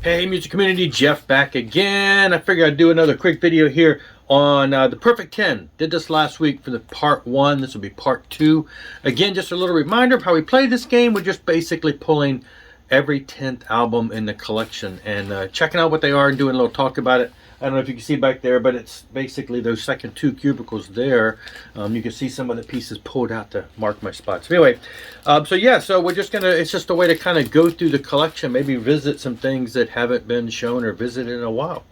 Hey music community, Jeff back again. I figured I'd do another quick video here on the Perfect 10. Did this last week for the part 1. This will be part 2. Again, just a little reminder of how we play this game. We're just basically pulling every 10th album in the collection and checking out what they are and doing a little talk about it. I don't know if you can see back there, but it's basically those second 2 cubicles there. You can see some of the pieces pulled out to mark my spots. Anyway, so we're just it's just a way to kind of go through the collection, maybe visit some things that haven't been shown or visited in a while.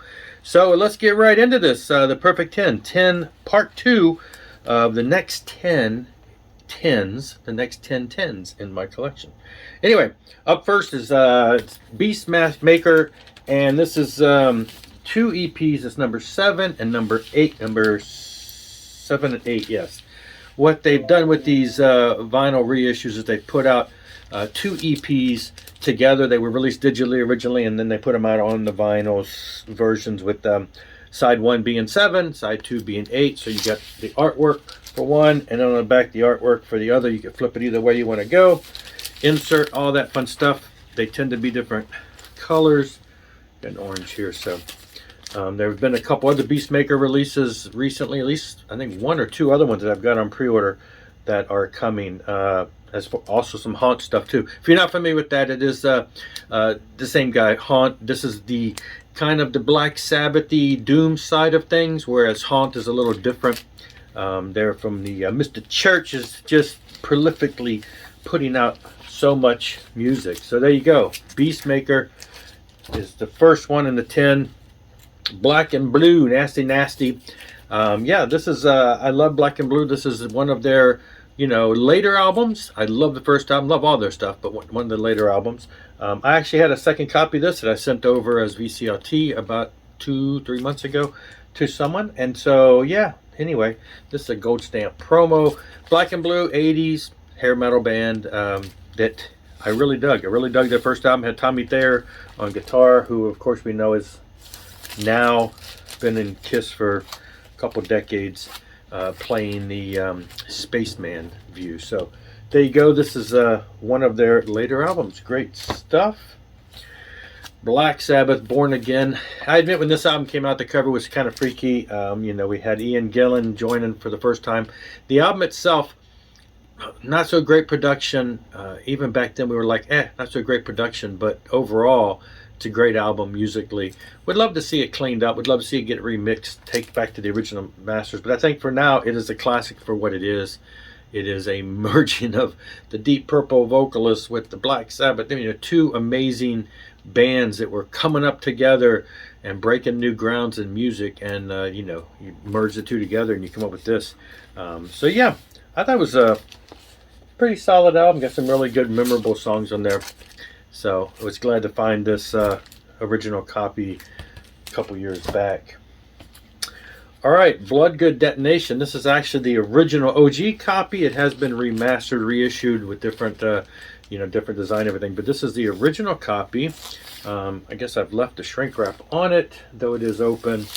So let's get right into this. The Perfect 10, part 2 of the next 10 tens, the next 10 tens in my collection. Anyway, up first is Beast Maker, and this is 2 EPs. It's number 7 and number 8. Number 7 and 8, yes. What they've done with these vinyl reissues is they put out 2 EPs together. They were released digitally originally, and then they put them out on the vinyl versions with side 1 being 7, side 2 being 8. So you got the artwork for one, and then on the back the artwork for the other. You can flip it either way you want to go. Insert, all that fun stuff. They tend to be different colors. Got an orange here, so there have been a couple other Beastmaker releases recently, at least I think 1 or 2 other ones that I've got on pre-order that are coming. As also some Haunt stuff too. If you're not familiar with that, it is the same guy, Haunt. This is the kind of the Black Sabbath-y Doom side of things, whereas Haunt is a little different. They're from the Mr. Church is just prolifically putting out so much music. So there you go. Beastmaker is the first one in the 10. Black and Blue, Nasty Nasty. Yeah, this is I love Black and Blue. This is one of their later albums. I love the first album, love all their stuff, but one of the later albums. I actually had a second copy of this that I sent over as VCLT about 2-3 months ago to someone, and so yeah, anyway, this is a gold stamp promo. Black and Blue, 80s hair metal band that I really dug. I really dug their first album. Had Tommy Thayer on guitar, who of course we know is now been in Kiss for a couple decades, playing the Spaceman view. So there you go. This is one of their later albums. Great stuff. Black Sabbath, Born Again. I admit when this album came out, the cover was kind of freaky. We had Ian Gillan joining for the first time. The album itself, not so great production. Even back then we were like, not so great production, but overall it's a great album musically. Would love to see it cleaned up. Would love to see it get remixed, take back to the original masters. But I think for now, it is a classic for what it is. It is a merging of the Deep Purple vocalists with the Black Sabbath. 2 amazing bands that were coming up together and breaking new grounds in music. And, you merge the 2 together and you come up with this. So, yeah, I thought it was a pretty solid album. Got some really good, memorable songs on there. So I was glad to find this original copy a couple years back. All right, Bloodgood Detonation. This is actually the original OG copy. It has been remastered, reissued with different, different design, everything. But this is the original copy. I guess I've left the shrink wrap on it, though it is open.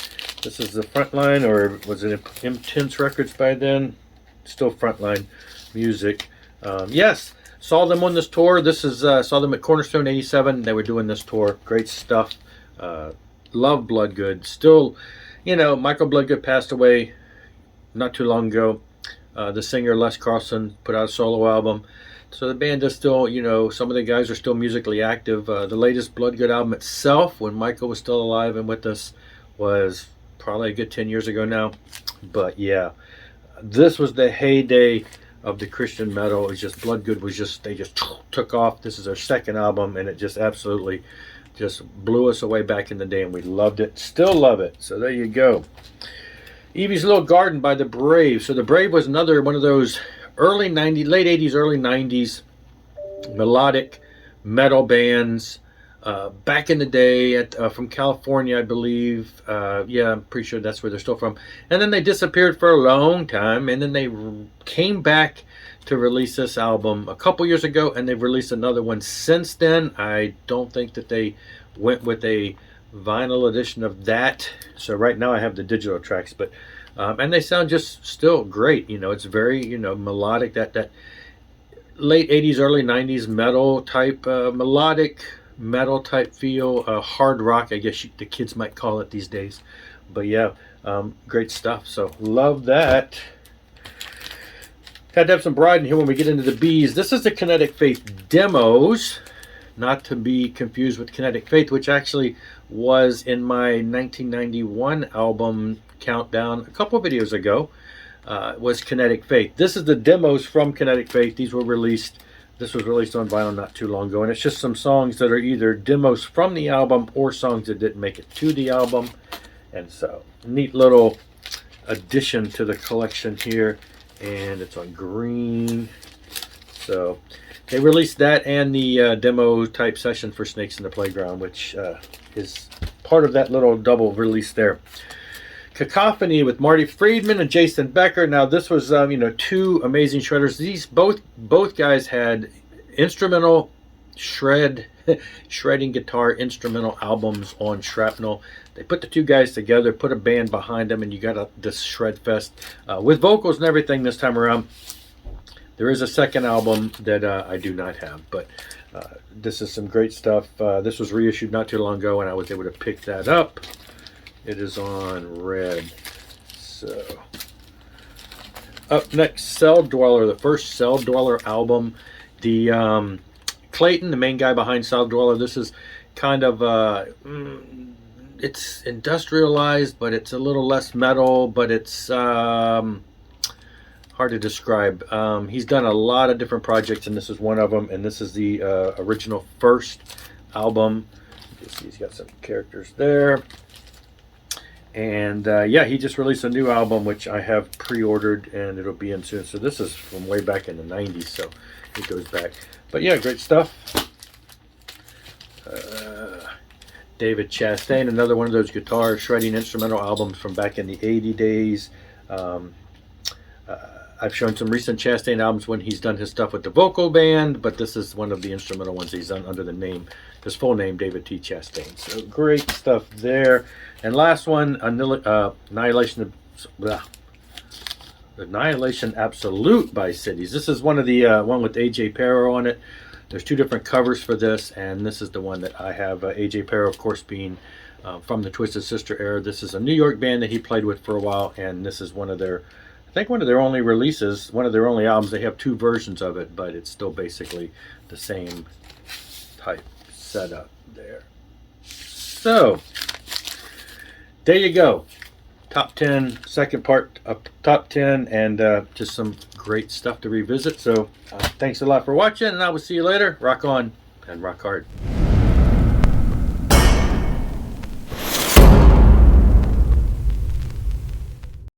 This is the Frontline, or was it Intense Records by then? Still Frontline music. Yes. Saw them on this tour. This is saw them at Cornerstone '87. They were doing this tour. Great stuff. Love Bloodgood. Still, Michael Bloodgood passed away not too long ago. The singer Les Carlson put out a solo album. So the band is still, some of the guys are still musically active. The latest Bloodgood album itself, when Michael was still alive and with us, was probably a good 10 years ago now. But yeah, this was the heyday of the Christian metal. It's just Bloodgood they just took off. This is their second album, and it just absolutely just blew us away back in the day, and we loved it. Still love it. So there you go. Evie's Little Garden by The Brave. So The Brave was another one of those late 80s, early 90s melodic metal bands back in the day from California, I believe. Yeah, I'm pretty sure that's where they're still from. And then they disappeared for a long time, and then they came back to release this album a couple years ago, and they've released another one since then. I don't think that they went with a vinyl edition of that. So right now I have the digital tracks, but and they sound just still great. It's very melodic, that late 80s, early 90s metal type melodic metal type feel, hard rock, I guess the kids might call it these days. But yeah, great stuff. So love that. Had to have some bride in here when we get into the B's. This is the Kinetic Faith demos, not to be confused with Kinetic Faith, which actually was in my 1991 album countdown a couple of videos ago. Was Kinetic Faith. This is the demos from Kinetic Faith. These were released. This was released on vinyl not too long ago, and it's just some songs that are either demos from the album or songs that didn't make it to the album. And so, neat little addition to the collection here. And it's on green. So they released that and the demo type session for Snakes in the Playground, which is part of that little double release there. Cacophony with Marty Friedman and Jason Becker. Now this was you know, two amazing shredders. These both guys had instrumental shredding guitar instrumental albums on Shrapnel. They put the two guys together, put a band behind them, and you got this shred fest with vocals and everything this time around. There is a second album that I do not have, but this is some great stuff. This was reissued not too long ago, and I was able to pick that up. It is on red. So up next, Cell Dweller, the first Cell Dweller album. The Clayton, the main guy behind Cell Dweller, this is kind of it's industrialized, but it's a little less metal, but it's hard to describe. He's done a lot of different projects, and this is one of them, and this is the original first album. You can see he's got some characters there. And yeah, he just released a new album, which I have pre-ordered, and it'll be in soon. So this is from way back in the 90s, so it goes back. But yeah, great stuff. David Chastain, another one of those guitar shredding instrumental albums from back in the 80 days. I've shown some recent Chastain albums when he's done his stuff with the vocal band, but this is one of the instrumental ones he's done under the name, his full name, David T. Chastain. So great stuff there. And last one, Annihilation Absolute by Cities. This is one of the one with AJ Pero on it. There's two different covers for this, and this is the one that I have. AJ Pero, of course, being from the Twisted Sister era. This is a New York band that he played with for a while, and this is one of their, I think one of their only releases, one of their only albums. They have two versions of it, but it's still basically the same type setup there. So, there you go. Top 10, second part of top 10, and just some great stuff to revisit. So thanks a lot for watching, and I will see you later. Rock on and rock hard.